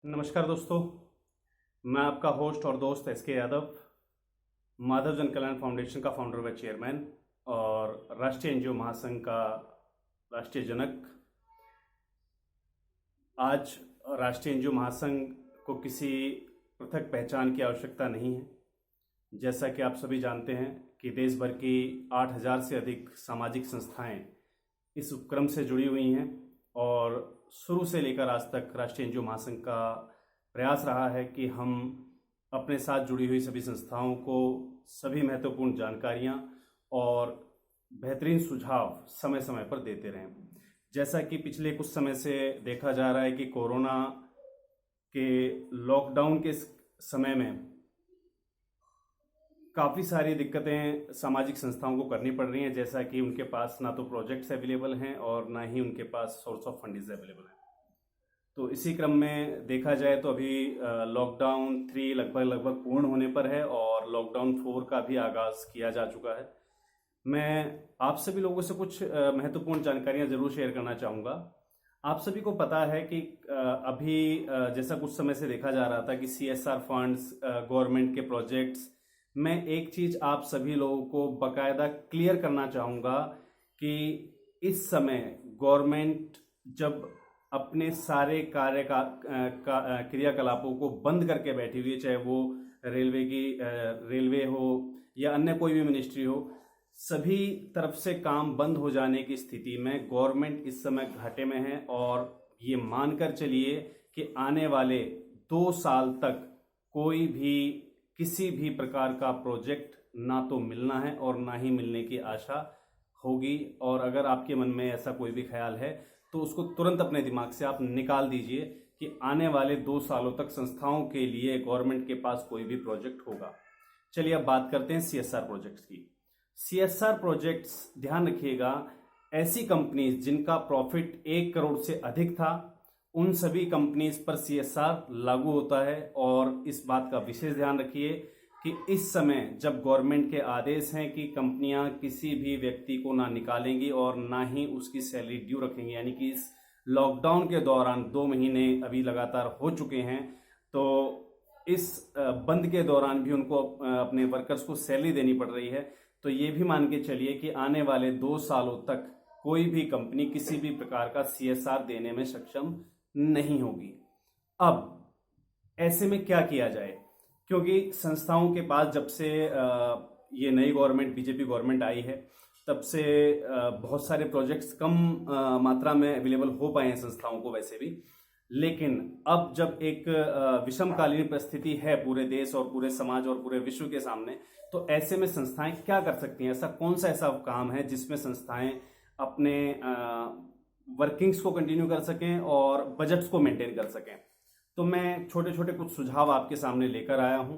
नमस्कार दोस्तों। मैं आपका होस्ट और दोस्त एस के यादव, माधव जन कल्याण फाउंडेशन का फाउंडर व चेयरमैन और राष्ट्रीय एनजीओ महासंघ का राष्ट्रीय जनक। आज राष्ट्रीय एनजीओ महासंघ को किसी पृथक पहचान की आवश्यकता नहीं है। जैसा कि आप सभी जानते हैं कि देश भर की 8,000 से अधिक सामाजिक संस्थाएं इस उपक्रम से जुड़ी हुई हैं और शुरू से लेकर आज तक राष्ट्रीय एनजीओ महासंघ का प्रयास रहा है कि हम अपने साथ जुड़ी हुई सभी संस्थाओं को सभी महत्वपूर्ण जानकारियां और बेहतरीन सुझाव समय समय पर देते रहें। जैसा कि पिछले कुछ समय से देखा जा रहा है कि कोरोना के लॉकडाउन के समय में काफ़ी सारी दिक्कतें सामाजिक संस्थाओं को करनी पड़ रही हैं, जैसा कि उनके पास ना तो प्रोजेक्ट्स अवेलेबल हैं और ना ही उनके पास सोर्स ऑफ फंडिंग अवेलेबल है। तो इसी क्रम में देखा जाए तो अभी लॉकडाउन 3 लगभग पूर्ण होने पर है और लॉकडाउन 4 का भी आगाज़ किया जा चुका है। मैं आप सभी लोगों से कुछ महत्वपूर्ण जानकारियां ज़रूर शेयर करना चाहूँगा। आप सभी को पता है कि अभी जैसा कुछ समय से देखा जा रहा था कि CSR फंड्स, गवर्नमेंट के प्रोजेक्ट्स, मैं एक चीज़ आप सभी लोगों को बकायदा क्लियर करना चाहूँगा कि इस समय गवर्नमेंट जब अपने सारे कार्य का क्रियाकलापों को बंद करके बैठी हुई है, चाहे वो रेलवे हो या अन्य कोई भी मिनिस्ट्री हो, सभी तरफ से काम बंद हो जाने की स्थिति में गवर्नमेंट इस समय घाटे में है। और ये मानकर चलिए कि आने वाले 2 साल तक कोई भी किसी भी प्रकार का प्रोजेक्ट ना तो मिलना है और ना ही मिलने की आशा होगी। और अगर आपके मन में ऐसा कोई भी ख्याल है तो उसको तुरंत अपने दिमाग से आप निकाल दीजिए कि आने वाले 2 सालों तक संस्थाओं के लिए गवर्नमेंट के पास कोई भी प्रोजेक्ट होगा। चलिए अब बात करते हैं CSR प्रोजेक्ट्स की। CSR प्रोजेक्ट्स, ध्यान रखिएगा, ऐसी कंपनीज जिनका प्रॉफिट 1 करोड़ से अधिक था उन सभी कंपनीज पर CSR लागू होता है। और इस बात का विशेष ध्यान रखिए कि इस समय जब गवर्नमेंट के आदेश हैं कि कंपनियां किसी भी व्यक्ति को ना निकालेंगी और ना ही उसकी सैलरी ड्यू रखेंगी, यानी कि इस लॉकडाउन के दौरान 2 महीने अभी लगातार हो चुके हैं, तो इस बंद के दौरान भी उनको अपने वर्कर्स को सैलरी देनी पड़ रही है। तो ये भी मान के चलिए कि आने वाले 2 सालों तक कोई भी कंपनी किसी भी प्रकार का CSR देने में सक्षम नहीं होगी। अब ऐसे में क्या किया जाए, क्योंकि संस्थाओं के पास जब से ये नई गवर्नमेंट बीजेपी गवर्नमेंट आई है तब से बहुत सारे प्रोजेक्ट्स कम मात्रा में अवेलेबल हो पाए हैं संस्थाओं को वैसे भी। लेकिन अब जब एक विषमकालीन परिस्थिति है पूरे देश और पूरे समाज और पूरे विश्व के सामने, तो ऐसे में संस्थाएं क्या कर सकती हैं? ऐसा काम है जिसमें संस्थाएं अपने वर्किंग्स को कंटिन्यू कर सकें और बजट्स को मेंटेन कर सकें? तो मैं छोटे छोटे कुछ सुझाव आपके सामने लेकर आया हूं।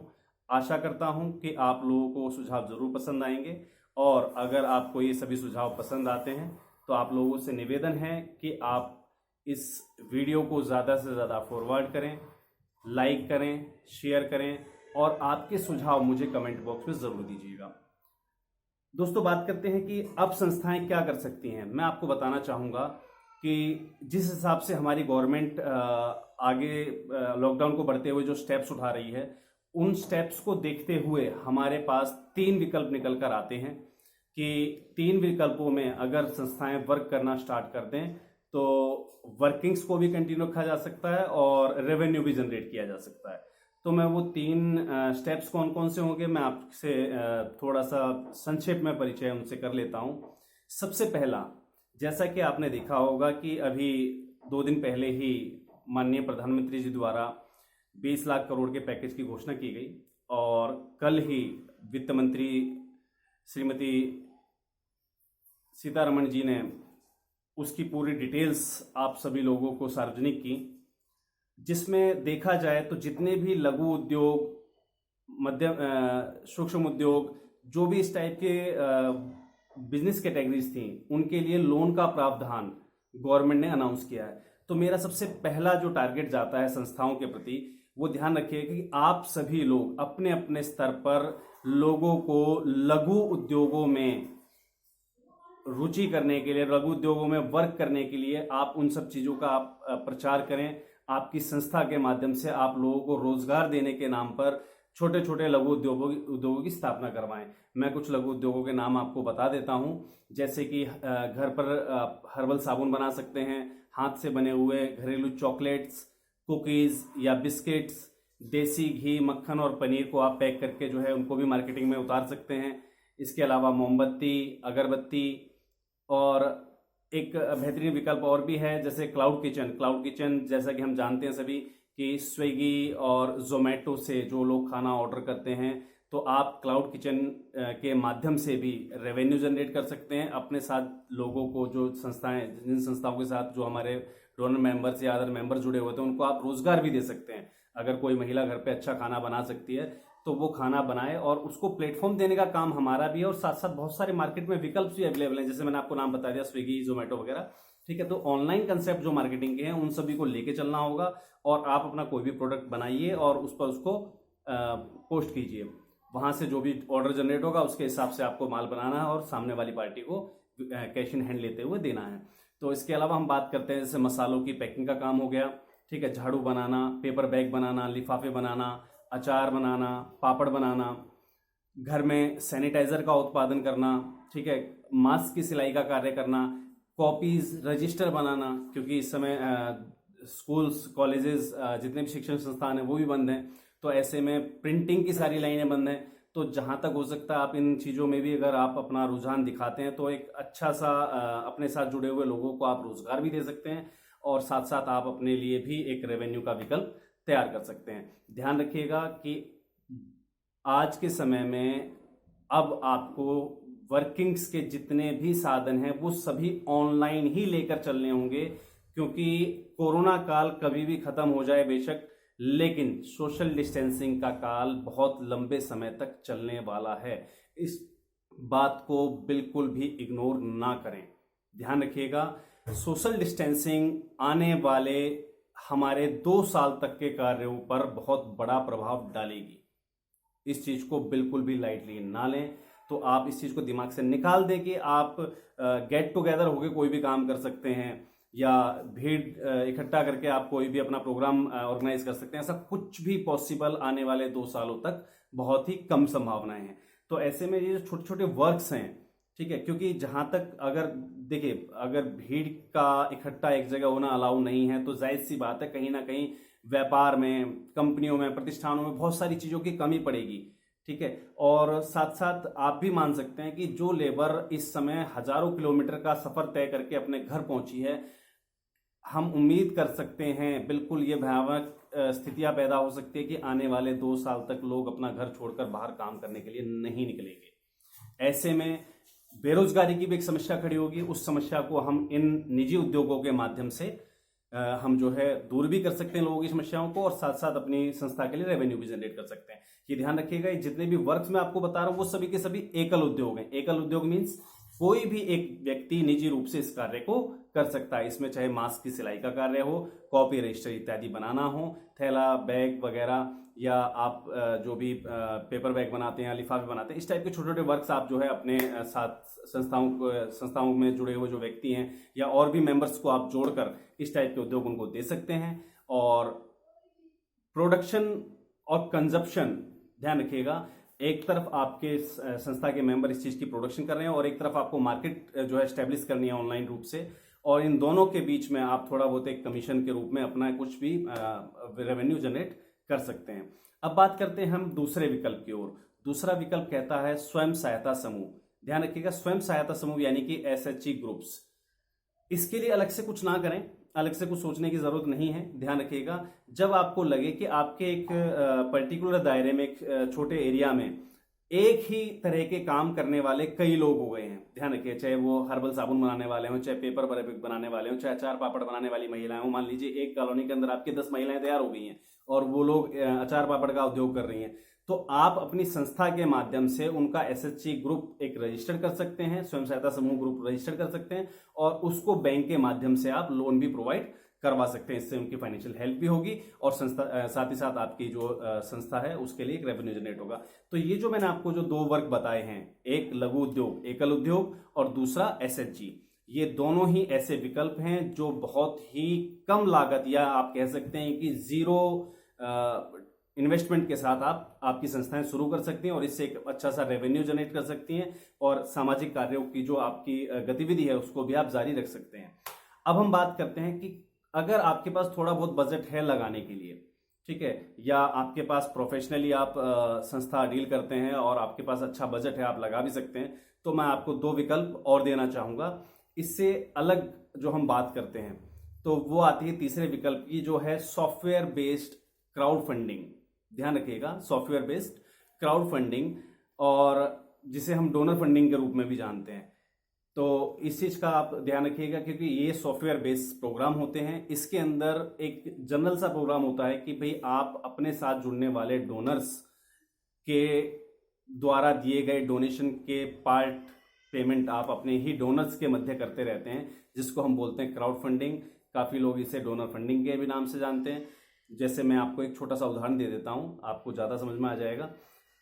आशा करता हूं कि आप लोगों को सुझाव जरूर पसंद आएंगे और अगर आपको ये सभी सुझाव पसंद आते हैं तो आप लोगों से निवेदन है कि आप इस वीडियो को ज़्यादा से ज़्यादा फॉरवर्ड करें, लाइक करें, शेयर करें और आपके सुझाव मुझे कमेंट बॉक्स में ज़रूर दीजिएगा। दोस्तों, बात करते हैं कि अब संस्थाएं क्या कर सकती हैं। मैं आपको बताना चाहूँगा कि जिस हिसाब से हमारी गवर्नमेंट आगे लॉकडाउन को बढ़ते हुए जो स्टेप्स उठा रही है, उन स्टेप्स को देखते हुए हमारे पास 3 विकल्प निकल कर आते हैं कि 3 विकल्पों में अगर संस्थाएं वर्क करना स्टार्ट कर दें तो वर्किंग्स को भी कंटिन्यू रखा जा सकता है और रेवेन्यू भी जनरेट किया जा सकता है। तो मैं वो 3 स्टेप्स कौन कौन से होंगे मैं आपसे थोड़ा सा संक्षेप में परिचय उनसे कर लेता हूँ। सबसे पहला, जैसा कि आपने देखा होगा कि अभी 2 दिन पहले ही माननीय प्रधानमंत्री जी द्वारा 20 लाख करोड़ के पैकेज की घोषणा की गई और कल ही वित्त मंत्री श्रीमती सीतारमण जी ने उसकी पूरी डिटेल्स आप सभी लोगों को सार्वजनिक की, जिसमें देखा जाए तो जितने भी लघु उद्योग, मध्यम सूक्ष्म उद्योग, जो भी इस टाइप के बिजनेस कैटेगरीज थी, उनके लिए लोन का प्रावधान गवर्नमेंट ने अनाउंस किया है। तो मेरा सबसे पहला जो टारगेट जाता है संस्थाओं के प्रति, वो ध्यान रखिएगा कि आप सभी लोग अपने अपने स्तर पर लोगों को लघु उद्योगों में रुचि करने के लिए, लघु उद्योगों में वर्क करने के लिए आप उन सब चीज़ों का आप प्रचार करें, आपकी संस्था के माध्यम से आप लोगों को रोजगार देने के नाम पर छोटे छोटे लघु उद्योगों की स्थापना करवाएं। मैं कुछ लघु उद्योगों के नाम आपको बता देता हूं, जैसे कि घर पर हर्बल साबुन बना सकते हैं, हाथ से बने हुए घरेलू चॉकलेट्स, कुकीज या बिस्किट्स, देसी घी, मक्खन और पनीर को आप पैक करके जो है उनको भी मार्केटिंग में उतार सकते हैं। इसके अलावा मोमबत्ती, अगरबत्ती, और एक बेहतरीन विकल्प और भी है जैसे क्लाउड किचन जैसा कि हम जानते हैं सभी कि स्विगी और जोमेटो से जो लोग खाना ऑर्डर करते हैं, तो आप क्लाउड किचन के माध्यम से भी रेवेन्यू जनरेट कर सकते हैं। अपने साथ लोगों को, जो संस्थाएं, जिन संस्थाओं के साथ जो हमारे डोनर मेंबर्स या अदर मेंबर जुड़े हुए थे, उनको आप रोजगार भी दे सकते हैं। अगर कोई महिला घर पे अच्छा खाना बना सकती है तो वो खाना बनाए, और उसको प्लेटफॉर्म देने का काम हमारा भी है। और साथ साथ बहुत सारे मार्केट में विकल्प भी अवेलेबल हैं, जैसे मैंने आपको नाम बता दिया, स्विगी, जोमेटो वगैरह। ठीक है, तो ऑनलाइन कंसेप्ट जो मार्केटिंग के हैं उन सभी को लेके चलना होगा, और आप अपना कोई भी प्रोडक्ट बनाइए और उस पर उसको पोस्ट कीजिए। वहां से जो भी ऑर्डर जनरेट होगा उसके हिसाब से आपको माल बनाना है और सामने वाली पार्टी को कैश इन हैंड लेते हुए देना है। तो इसके अलावा हम बात करते हैं जैसे मसालों की पैकिंग का काम हो गया, ठीक है, झाड़ू बनाना, पेपर बैग बनाना, लिफाफे बनाना, अचार बनाना, पापड़ बनाना, घर में सैनिटाइजर का उत्पादन करना, ठीक है, मास्क की सिलाई का कार्य करना, कॉपीज, रजिस्टर बनाना, क्योंकि इस समय स्कूल्स, कॉलेजेस, जितने भी शिक्षण संस्थान हैं वो भी बंद हैं, तो ऐसे में प्रिंटिंग की सारी लाइनें बंद हैं। तो जहां तक हो सकता है आप इन चीज़ों में भी अगर आप अपना रुझान दिखाते हैं तो एक अच्छा सा अपने साथ जुड़े हुए लोगों को आप रोजगार भी दे सकते हैं, और साथ साथ आप अपने लिए भी एक रेवेन्यू का विकल्प तैयार कर सकते हैं। ध्यान रखिएगा कि आज के समय में अब आपको वर्किंग्स के जितने भी साधन हैं वो सभी ऑनलाइन ही लेकर चलने होंगे, क्योंकि कोरोना काल कभी भी खत्म हो जाए बेशक, लेकिन सोशल डिस्टेंसिंग का काल बहुत लंबे समय तक चलने वाला है। इस बात को बिल्कुल भी इग्नोर ना करें। ध्यान रखिएगा, सोशल डिस्टेंसिंग आने वाले हमारे 2 साल तक के कार्यों पर बहुत बड़ा प्रभाव डालेगी। इस चीज को बिल्कुल भी लाइटली ना लें। तो आप इस चीज को दिमाग से निकाल दें कि आप गेट टुगेदर होकर कोई भी काम कर सकते हैं, या भीड़ इकट्ठा करके आप कोई भी अपना प्रोग्राम ऑर्गेनाइज कर सकते हैं। ऐसा कुछ भी पॉसिबल आने वाले 2 सालों तक बहुत ही कम संभावनाएं हैं। तो ऐसे में ये जो छोटे छोटे वर्क्स हैं, ठीक है, क्योंकि जहां तक अगर देखिए, अगर भीड़ का इकट्ठा एक जगह होना अलाउ नहीं है तो जाहिर सी बात है कहीं ना कहीं व्यापार में, कंपनियों में, प्रतिष्ठानों में बहुत सारी चीजों की कमी पड़ेगी। ठीक है, और साथ साथ आप भी मान सकते हैं कि जो लेबर इस समय हजारों किलोमीटर का सफर तय करके अपने घर पहुंची है, हम उम्मीद कर सकते हैं बिल्कुल ये भयावह स्थितियां पैदा हो सकती है कि आने वाले 2 साल तक लोग अपना घर छोड़कर बाहर काम करने के लिए नहीं निकलेंगे। ऐसे में बेरोजगारी की भी एक समस्या खड़ी होगी। उस समस्या को हम इन निजी उद्योगों के माध्यम से हम जो है दूर भी कर सकते हैं लोगों की समस्याओं को, और साथ साथ अपनी संस्था के लिए रेवेन्यू भी जनरेट कर सकते हैं। ये ध्यान रखिएगा, जितने भी वर्क्स मैं आपको बता रहा हूं वो सभी के सभी एकल उद्योग हैं। एकल उद्योग मीन्स कोई भी एक व्यक्ति निजी रूप से इस कार्य को कर सकता है। इसमें चाहे मास्क की सिलाई का कार्य हो, कॉपी, रजिस्टर इत्यादि बनाना हो, थैला, बैग वगैरह, या आप जो भी पेपर बैग बनाते हैं या लिफाफे बनाते हैं, इस टाइप के छोटे छोटे वर्क्स आप जो है अपने साथ संस्थाओं में जुड़े हुए जो व्यक्ति हैं या और भी मेंबर्स को आप जोड़कर इस टाइप के उद्योग उनको दे सकते हैं। और प्रोडक्शन और कंजप्शन, ध्यान रखिएगा, एक तरफ आपके संस्था के मेंबर इस चीज की प्रोडक्शन कर रहे हैं और एक तरफ आपको मार्केट जो है एस्टेब्लिश करनी है ऑनलाइन रूप से, और इन दोनों के बीच में आप थोड़ा बहुत एक कमीशन के रूप में अपना कुछ भी रेवेन्यू जनरेट कर सकते हैं। अब बात करते हैं हम दूसरे विकल्प की ओर। दूसरा विकल्प कहता है स्वयं सहायता समूह। ध्यान रखिएगा, स्वयं सहायता समूह यानी कि SHG ग्रुप्स। इसके लिए अलग से कुछ ना करें, अलग से कुछ सोचने की जरूरत नहीं है। ध्यान रखिएगा, जब आपको लगे कि आपके एक पर्टिकुलर दायरे में, एक छोटे एरिया में एक ही तरह के काम करने वाले कई लोग हो गए हैं। ध्यान रखिए, चाहे वो हर्बल साबुन बनाने वाले हों, चाहे पेपर बैग बनाने वाले हों, चाहे अचार पापड़ बनाने वाली महिलाएं हों। मान लीजिए एक कॉलोनी के अंदर आपकी 10 महिलाएं तैयार हो गई हैं और वो लोग अचार पापड़ का उद्योग कर रही हैं, तो आप अपनी संस्था के माध्यम से उनका SHG ग्रुप एक रजिस्टर कर सकते हैं, स्वयं सहायता समूह ग्रुप रजिस्टर कर सकते हैं, और उसको बैंक के माध्यम से आप लोन भी प्रोवाइड करवा सकते हैं। इससे उनकी फाइनेंशियल हेल्प भी होगी और संस्था साथ ही साथ आपकी जो संस्था है उसके लिए एक रेवेन्यू जनरेट होगा। तो ये जो मैंने आपको जो 2 वर्ग बताए हैं, एक लघु उद्योग, एकल उद्योग, और दूसरा SHG, ये दोनों ही ऐसे विकल्प हैं जो बहुत ही कम लागत या आप कह सकते हैं कि जीरो इन्वेस्टमेंट के साथ आप आपकी संस्थाएं शुरू कर सकती हैं और इससे एक अच्छा सा रेवेन्यू जनरेट कर सकती हैं और सामाजिक कार्यों की जो आपकी गतिविधि है उसको भी आप जारी रख सकते हैं। अब हम बात करते हैं कि अगर आपके पास थोड़ा बहुत बजट है लगाने के लिए, ठीक है, या आपके पास प्रोफेशनली आप संस्था डील करते हैं और आपके पास अच्छा बजट है, आप लगा भी सकते हैं, तो मैं आपको 2 विकल्प और देना चाहूँगा। इससे अलग जो हम बात करते हैं तो वो आती है तीसरे विकल्प की, जो है सॉफ्टवेयर बेस्ड क्राउड फंडिंग। ध्यान रखिएगा, सॉफ्टवेयर बेस्ड क्राउड फंडिंग, और जिसे हम डोनर फंडिंग के रूप में भी जानते हैं। तो इस चीज का आप ध्यान रखिएगा क्योंकि ये सॉफ्टवेयर बेस्ड प्रोग्राम होते हैं। इसके अंदर एक जनरल सा प्रोग्राम होता है कि भाई आप अपने साथ जुड़ने वाले डोनर्स के द्वारा दिए गए डोनेशन के पार्ट पेमेंट आप अपने ही डोनर्स के मध्य करते रहते हैं, जिसको हम बोलते हैं क्राउड फंडिंग। काफ़ी लोग इसे डोनर फंडिंग के भी नाम से जानते हैं। जैसे मैं आपको एक छोटा सा उदाहरण दे देता हूं, आपको ज़्यादा समझ में आ जाएगा।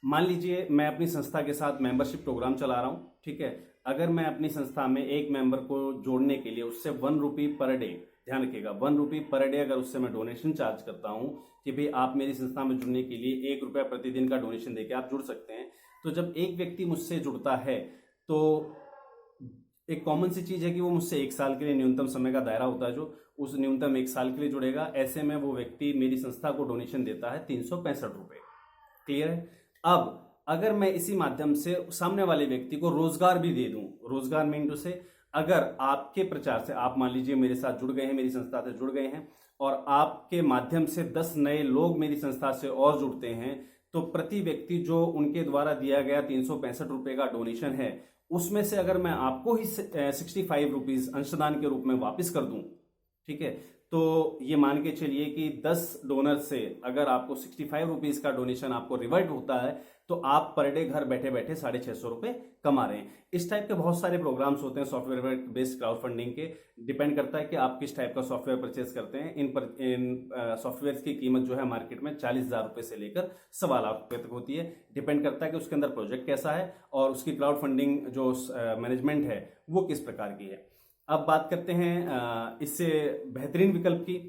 मान लीजिए मैं अपनी संस्था के साथ मेंबरशिप प्रोग्राम चला रहा हूं, ठीक है। अगर मैं अपनी संस्था में एक मेंबर को जोड़ने के लिए उससे 1 रुपी पर डे, ध्यान रखिएगा 1 रुपी पर डे, अगर उससे मैं डोनेशन चार्ज करता हूं कि भाई आप मेरी संस्था में जुड़ने के लिए 1 रुपया प्रतिदिन का डोनेशन देके आप जुड़ सकते हैं, तो जब एक व्यक्ति मुझसे जुड़ता है तो एक कॉमन सी चीज है कि वो मुझसे 1 साल के लिए, न्यूनतम समय का दायरा होता है जो, उस न्यूनतम 1 साल के लिए जुड़ेगा। ऐसे में वो व्यक्ति मेरी संस्था को डोनेशन देता है 365 रुपए। क्लियर है। अब अगर मैं इसी माध्यम से सामने वाले व्यक्ति को रोजगार भी दे दूं, रोजगार मीन टू से, अगर आपके प्रचार से आप मान लीजिए मेरे साथ जुड़ गए हैं, मेरी संस्था से जुड़ गए हैं और आपके माध्यम से 10 नए लोग मेरी संस्था से और जुड़ते हैं, तो प्रति व्यक्ति जो उनके द्वारा दिया गया 365 रुपए का डोनेशन है, उसमें से अगर मैं आपको ही 65 रुपीज अंशदान के रूप में वापस कर दूं, ठीक है, तो ये मान के चलिए कि 10 डोनर से अगर आपको 65 रुपीज का डोनेशन आपको रिवर्ट होता है, तो आप पर डे घर बैठे बैठे 650 रुपए कमा रहे हैं। इस टाइप के बहुत सारे प्रोग्राम्स होते हैं सॉफ्टवेयर बेस्ड क्राउड फंडिंग के। डिपेंड करता है कि आप किस टाइप का सॉफ्टवेयर परचेज करते हैं। इन सॉफ्टवेयर की कीमत जो है मार्केट में 40,000 रुपए से लेकर 1.25 लाख रुपए तक होती है। डिपेंड करता है कि उसके अंदर प्रोजेक्ट कैसा है और उसकी क्राउड फंडिंग जो मैनेजमेंट है वो किस प्रकार की है। अब बात करते हैं इससे बेहतरीन विकल्प की।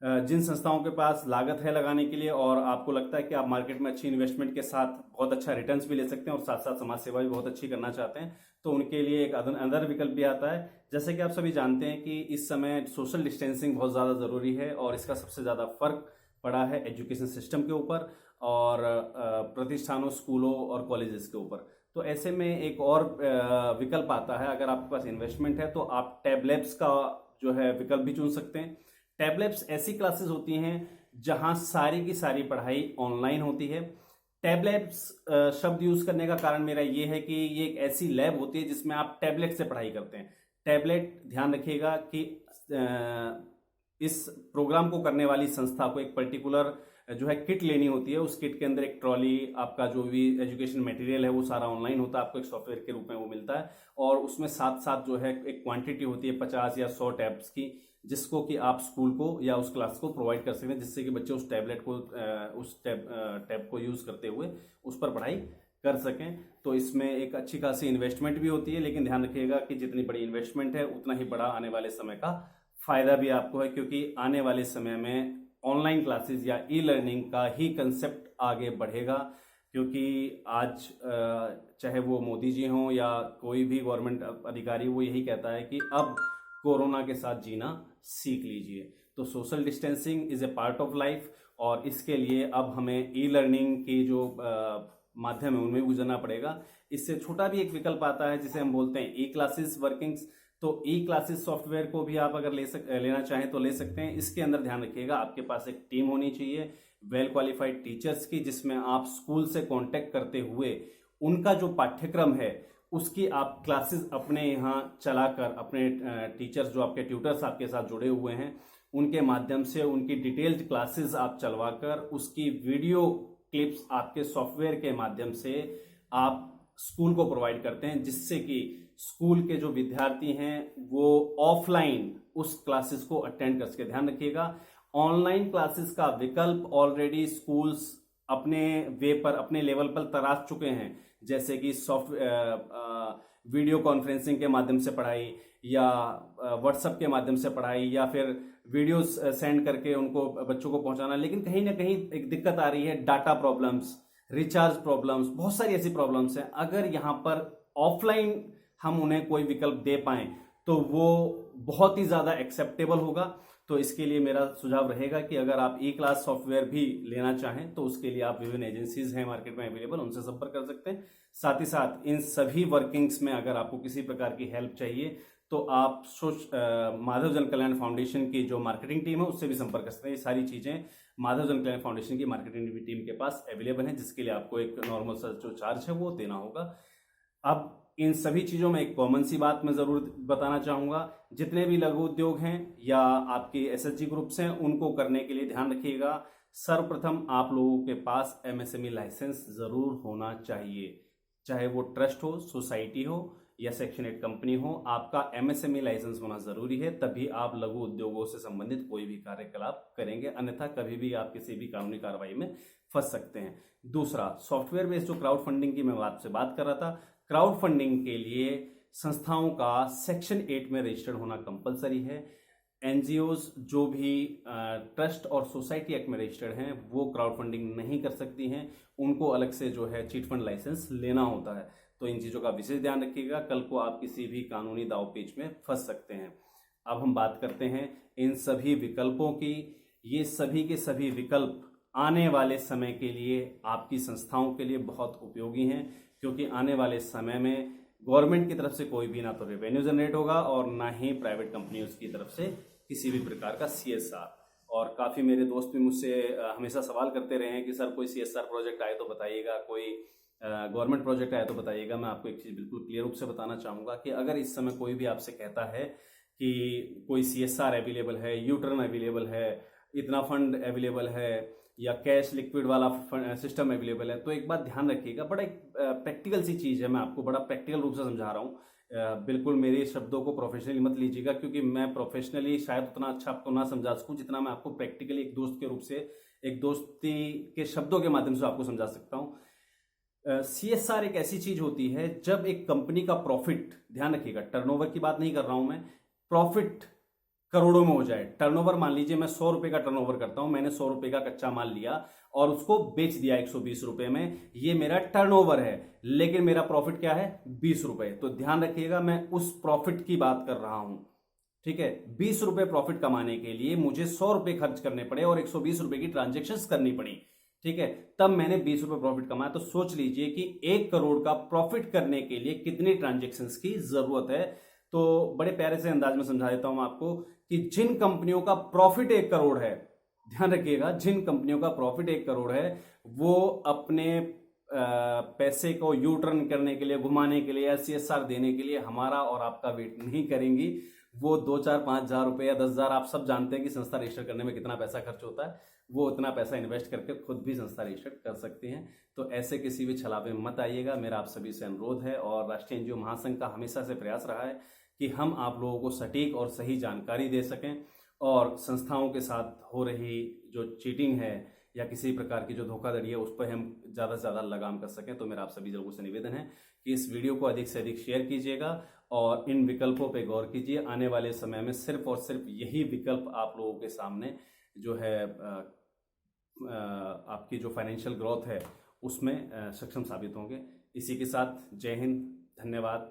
जिन संस्थाओं के पास लागत है लगाने के लिए और आपको लगता है कि आप मार्केट में अच्छी इन्वेस्टमेंट के साथ बहुत अच्छा रिटर्न्स भी ले सकते हैं और साथ साथ समाज सेवा भी बहुत अच्छी करना चाहते हैं, तो उनके लिए एक अदर विकल्प भी आता है। जैसे कि आप सभी जानते हैं कि इस समय सोशल डिस्टेंसिंग बहुत ज़्यादा ज़रूरी है और इसका सबसे ज़्यादा फर्क पड़ा है एजुकेशन सिस्टम के ऊपर और प्रतिष्ठानों, स्कूलों और कॉलेजेस के ऊपर। तो ऐसे में एक और विकल्प आता है, अगर आपके पास इन्वेस्टमेंट है तो आप टैब लैब्स का जो है विकल्प भी चुन सकते हैं। टैब लैब्स ऐसी क्लासेस होती हैं जहां सारी की सारी पढ़ाई ऑनलाइन होती है। टैब लैब्स शब्द यूज करने का कारण मेरा ये है कि ये एक ऐसी लैब होती है जिसमें आप टैबलेट से पढ़ाई करते हैं। टैबलेट, ध्यान रखिएगा कि इस प्रोग्राम को करने वाली संस्था को एक पर्टिकुलर जो है किट लेनी होती है। उस किट के अंदर एक ट्रॉली, आपका जो भी एजुकेशन मटेरियल है वो सारा ऑनलाइन होता है, आपको एक सॉफ्टवेयर के रूप में वो मिलता है और उसमें साथ साथ जो है एक क्वांटिटी होती है 50 या 100 टैब्स की, जिसको कि आप स्कूल को या उस क्लास को प्रोवाइड कर सकते हैं, जिससे कि बच्चे उस टैबलेट को उस टैब को यूज करते हुए उस पर पढ़ाई कर सकें। तो इसमें एक अच्छी खासी इन्वेस्टमेंट भी होती है, लेकिन ध्यान रखिएगा कि जितनी बड़ी इन्वेस्टमेंट है उतना ही बड़ा आने वाले समय का फायदा भी आपको है, क्योंकि आने वाले समय में ऑनलाइन क्लासेस या ई लर्निंग का ही कंसेप्ट आगे बढ़ेगा। क्योंकि आज चाहे वो मोदी जी हों या कोई भी गवर्नमेंट अधिकारी, वो यही कहता है कि अब कोरोना के साथ जीना सीख लीजिए। तो social distancing is a part of life और इसके लिए अब हमें ई लर्निंग की जो माध्यम है उनमें गुजरना पड़ेगा। इससे छोटा भी एक विकल्प आता है जिसे हम बोलते हैं ई क्लासेस वर्किंग्स। तो ई क्लासेस सॉफ्टवेयर को भी आप अगर लेना चाहें तो ले सकते हैं। इसके अंदर ध्यान रखिएगा आपके पास एक टीम होनी चाहिए वेल क्वालिफाइड टीचर्स की, जिसमें आप स्कूल से कांटेक्ट करते हुए उनका जो पाठ्यक्रम है उसकी आप क्लासेस अपने यहाँ चलाकर, अपने टीचर्स जो आपके ट्यूटर्स आपके साथ जुड़े हुए हैं उनके माध्यम से उनकी डिटेल्ड क्लासेस आप चलवाकर उसकी वीडियो क्लिप्स आपके सॉफ्टवेयर के माध्यम से आप स्कूल को प्रोवाइड करते हैं, जिससे कि स्कूल के जो विद्यार्थी हैं वो ऑफलाइन उस क्लासेस को अटेंड कर सके। ध्यान रखिएगा ऑनलाइन क्लासेस का विकल्प ऑलरेडी स्कूल्स अपने वे पर, अपने लेवल पर तराश चुके हैं, जैसे कि वीडियो कॉन्फ्रेंसिंग के माध्यम से पढ़ाई या व्हाट्सएप के माध्यम से पढ़ाई या फिर वीडियोस सेंड करके उनको बच्चों को पहुंचाना, लेकिन कहीं ना कहीं एक दिक्कत आ रही है, डाटा प्रॉब्लम्स, रिचार्ज प्रॉब्लम्स, बहुत सारी ऐसी प्रॉब्लम्स हैं। अगर यहाँ पर ऑफलाइन हम उन्हें कोई विकल्प दे पाएं तो वो बहुत ही ज़्यादा एक्सेप्टेबल होगा। तो इसके लिए मेरा सुझाव रहेगा कि अगर आप ई क्लास सॉफ्टवेयर भी लेना चाहें तो उसके लिए आप विभिन्न एजेंसीज हैं मार्केट में अवेलेबल, उनसे संपर्क कर सकते हैं। साथ ही साथ इन सभी वर्किंग्स में अगर आपको किसी प्रकार की हेल्प चाहिए तो आप माधव जन कल्याण फाउंडेशन की जो मार्केटिंग टीम है उससे भी संपर्क कर सकते हैं। ये सारी चीज़ें माधव जन कल्याण फाउंडेशन की मार्केटिंग टीम के पास अवेलेबल है, जिसके लिए आपको एक नॉर्मल सा जो चार्ज है वो देना होगा। अब इन सभी चीज़ों में एक कॉमन सी बात मैं ज़रूर बताना चाहूँगा, जितने भी लघु उद्योग हैं या आपके एसएचजी ग्रुप्स हैं उनको करने के लिए ध्यान रखिएगा, सर्वप्रथम आप लोगों के पास एमएसएमई लाइसेंस ज़रूर होना चाहिए। चाहे वो ट्रस्ट हो, सोसाइटी हो या सेक्शन 8 कंपनी हो, आपका एमएसएमई लाइसेंस होना जरूरी है, तभी आप लघु उद्योगों से संबंधित कोई भी कार्यकलाप करेंगे, अन्यथा कभी भी आप किसी भी कानूनी कार्रवाई में फंस सकते हैं। दूसरा, सॉफ्टवेयर बेस्ड जो क्राउड फंडिंग की मैं आपसे बात कर रहा था, क्राउड फंडिंग के लिए संस्थाओं का सेक्शन 8 में रजिस्टर्ड होना कंपलसरी है। एनजीओज जो भी ट्रस्ट और सोसाइटी एक्ट में रजिस्टर्ड हैं वो क्राउड फंडिंग नहीं कर सकती हैं, उनको अलग से जो है चीट फंड लाइसेंस लेना होता है। तो इन चीज़ों का विशेष ध्यान रखिएगा, कल को आप किसी भी कानूनी दाव पेच में फंस सकते हैं। अब हम बात करते हैं इन सभी विकल्पों की। ये सभी के सभी विकल्प आने वाले समय के लिए आपकी संस्थाओं के लिए बहुत उपयोगी हैं, क्योंकि आने वाले समय में गवर्नमेंट की तरफ से कोई भी ना तो रेवेन्यू जनरेट होगा और ना ही प्राइवेट कंपनियों की तरफ से किसी भी प्रकार का CSR। और काफ़ी मेरे दोस्त भी मुझसे हमेशा सवाल करते रहे हैं कि सर कोई CSR प्रोजेक्ट आए तो बताइएगा, कोई गवर्नमेंट प्रोजेक्ट आए तो बताइएगा। मैं आपको एक चीज़ बिल्कुल क्लियर रूप से बताना चाहूँगा कि अगर इस समय कोई भी आपसे कहता है कि कोई CSR अवेलेबल है, यूटर्न अवेलेबल है, इतना फंड अवेलेबल है या कैश लिक्विड वाला सिस्टम अवेलेबल है, तो एक बात ध्यान रखिएगा, बड़ा एक प्रैक्टिकल सी चीज़ है, मैं आपको बड़ा प्रैक्टिकल रूप से समझा रहा हूँ। बिल्कुल मेरे शब्दों को प्रोफेशनली मत लीजिएगा, क्योंकि मैं प्रोफेशनली शायद उतना अच्छा आपको ना समझा सकूं जितना मैं आपको प्रैक्टिकली एक दोस्त के रूप से, एक दोस्ती के शब्दों के माध्यम से आपको समझा सकता हूं। CSR एक ऐसी चीज होती है जब एक कंपनी का प्रॉफिट, ध्यान रखिएगा टर्नओवर की बात नहीं कर रहा हूं मैं, प्रॉफिट करोड़ों में हो जाए। टर्नओवर मान लीजिए मैं 100 रुपए का टर्नओवर करता हूं, मैंने 100 रुपए का कच्चा माल लिया और उसको बेच दिया 120 रुपए में, ये मेरा टर्नओवर है, लेकिन मेरा प्रॉफिट क्या है 20 रुपए। तो ध्यान रखिएगा मैं उस प्रॉफिट की बात कर रहा हूं, ठीक है। 20 रुपए प्रॉफिट कमाने के लिए मुझे 100 रुपए खर्च करने पड़े और 120 रुपए की ट्रांजेक्शन करनी पड़ी, ठीक है, तब मैंने 20 रुपए प्रॉफिट कमाया। तो सोच लीजिए कि 1 करोड़ का प्रॉफिट करने के लिए कितनी ट्रांजेक्शन की जरूरत है। तो बड़े प्यारे से अंदाज में समझा देता हूं आपको कि जिन कंपनियों का प्रॉफिट 1 करोड़ है, ध्यान रखिएगा, जिन कंपनियों का प्रॉफिट 1 करोड़ है वो अपने पैसे को यू टर्न करने के लिए, घुमाने के लिए या CSR देने के लिए हमारा और आपका वेट नहीं करेंगी। वो 2, 4, 5 हजार रुपये या 10 हजार, आप सब जानते हैं कि संस्था रजिस्टर करने में कितना पैसा खर्च होता है, वो उतना पैसा इन्वेस्ट करके खुद भी संस्था रजिस्टर कर सकती हैं। तो ऐसे किसी भी छलावे में मत आइएगा, मेरा आप सभी से अनुरोध है। और राष्ट्रीय NGO महासंघ का हमेशा से प्रयास रहा है कि हम आप लोगों को सटीक और सही जानकारी दे सकें और संस्थाओं के साथ हो रही जो चीटिंग है या किसी प्रकार की जो धोखाधड़ी है उस पर हम ज़्यादा से ज़्यादा लगाम कर सकें। तो मेरा आप सभी लोगों से निवेदन है कि इस वीडियो को अधिक से अधिक शेयर कीजिएगा और इन विकल्पों पे गौर कीजिए। आने वाले समय में सिर्फ और सिर्फ यही विकल्प आप लोगों के सामने जो है आपकी जो फाइनेंशियल ग्रोथ है उसमें सक्षम साबित होंगे। इसी के साथ जय हिंद, धन्यवाद।